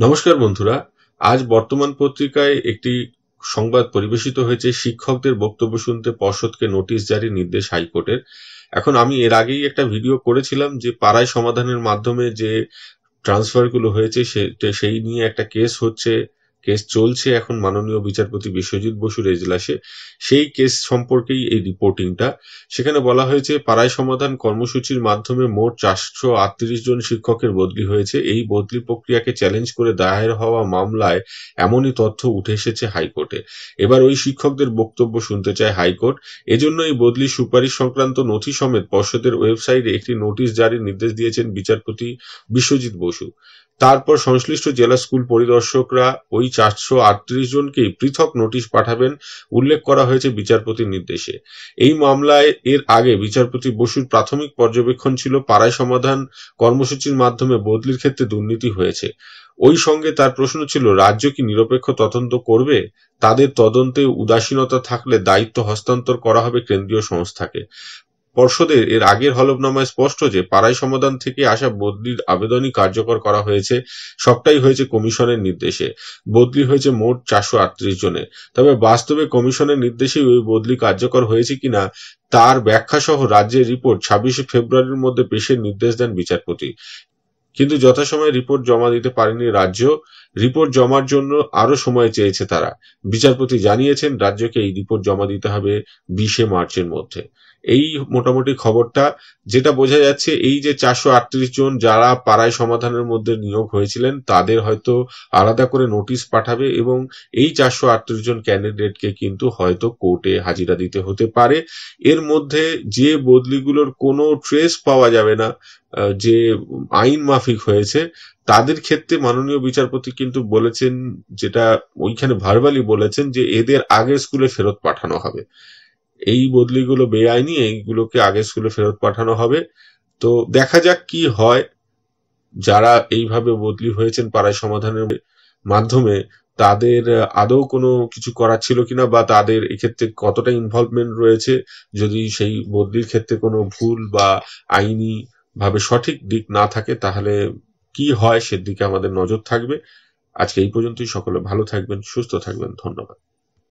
নমস্কার বন্ধুরা, আজ বর্তমান পত্রিকায় একটি সংবাদ পরিবেশিত হয়েছে। শিক্ষকদের বক্তব্য শুনতে পর্ষদকে নোটিশ জারি, নির্দেশ হাইকোর্টের। এখন আমি এর আগেই একটা ভিডিও করেছিলাম যে পাড়ায় সমাধানের মাধ্যমে যে ট্রান্সফারগুলো হয়েছে সেই নিয়ে একটা কেস চলছে এখন মাননীয় বিচারপতি বিশ্বজিৎ বসুর এজলাসে। সেই কেস সম্পর্কেই এই রিপোর্টিংটা। সেখানে বলা হয়েছে পাড়ায় সমাধান কর্মসূচির মাধ্যমে মোট 438 জন শিক্ষকের বদলি হয়েছে। এই বদলি প্রক্রিয়াকে চ্যালেঞ্জ করে দায়ের হওয়া মামলায় এমনই তথ্য উঠে এসেছে হাইকোর্টে। এবার ওই শিক্ষকদের বক্তব্য শুনতে চায় হাইকোর্ট। এজন্য এই বদলি সুপারিশ সংক্রান্ত নথি সমেত পর্ষদের ওয়েবসাইটে একটি নোটিশ জারির নির্দেশ দিয়েছেন বিচারপতি বিশ্বজিৎ বসু। তারপর সংশ্লিষ্ট জেলা স্কুল পরিদর্শকরা ওই 438 জনকেই পৃথক নোটিশ পাঠাবেন, উল্লেখ করা হয়েছে বিচারপতির নির্দেশে। এই মামলায় এর আগে বিচারপতি বসুর প্রাথমিক পর্যবেক্ষণ ছিল পাড়ায় সমাধান কর্মসূচির মাধ্যমে বদলির ক্ষেত্রে দুর্নীতি হয়েছে। ওই সঙ্গে তার প্রশ্ন ছিল, রাজ্য কি নিরপেক্ষ তদন্ত করবে? তাদের তদন্তে উদাসীনতা থাকলে দায়িত্ব হস্তান্তর করা হবে কেন্দ্রীয় সংস্থাকে। পর্ষদের এর আগের হলফনামায় স্পষ্ট যে পাড়ায় সমাধান থেকে আসা বদলির আবেদনই কার্যকর করা হয়েছে। সবটাই হয়েছে কমিশনের নির্দেশে। বদলি হয়েছে মোট 438 জনের। তবে বাস্তবে কমিশনের নির্দেশে ওই বদলি কার্যকর হয়েছে কিনা তার ব্যাখ্যা সহ রাজ্যের রিপোর্ট 26 ফেব্রুয়ারির মধ্যে পেশের নির্দেশ দেন বিচারপতি। কিন্তু যথাসময়ে রিপোর্ট জমা দিতে পারেনি রাজ্য। রিপোর্ট জমার জন্য আরো সময় চেয়েছে তারা। বিচারপতি জানিয়েছেন রাজ্যকে এই রিপোর্ট জমা দিতে হবে 20 মার্চের মধ্যে। এই মোটামুটি খবরটা। যেটা বোঝা যাচ্ছে, এই যে 438 জন যারা পাড়ায় সমাধানের মধ্যে নিয়োগ হয়েছিলেন তাদের হয়তো আলাদা করে নোটিশ পাঠাবে এবং এই 438 জন ক্যান্ডিডেটকে কিন্তু হয়তো কোর্টে হাজিরা দিতে হতে পারে। এর মধ্যে যে বদলিগুলোর কোনো ট্রেস পাওয়া যাবে না, যে আইন মাফিক হয়েছে, তাদের ক্ষেত্রে মাননীয় বিচারপতি কিন্তু বলেছেন, যেটা ওইখানে ভার্বালি বলেছেন, যে এদের আগের স্কুলে ফেরত পাঠানো হবে। এই বদলিগুলো বেআইনি, এইগুলোকে আগের স্কুলে ফেরত পাঠানো হবে। তো দেখা যাক কি হয়। যারা এইভাবে বদলি হয়েছেন পাড়ায় সমাধানের মাধ্যমে, তাদের আদৌ কোনো কিছু করার ছিল কিনা বা তাদের এক্ষেত্রে কতটা ইনভলভমেন্ট রয়েছে। যদি সেই বদলির ক্ষেত্রে কোনো ভুল বা আইনি ভাবে সঠিক দিক না থাকে, তাহলে কি হয় সেদিকে আমাদের নজর থাকবে। আজকে এই পর্যন্তই। সকলে ভালো থাকবেন, সুস্থ থাকবেন। ধন্যবাদ।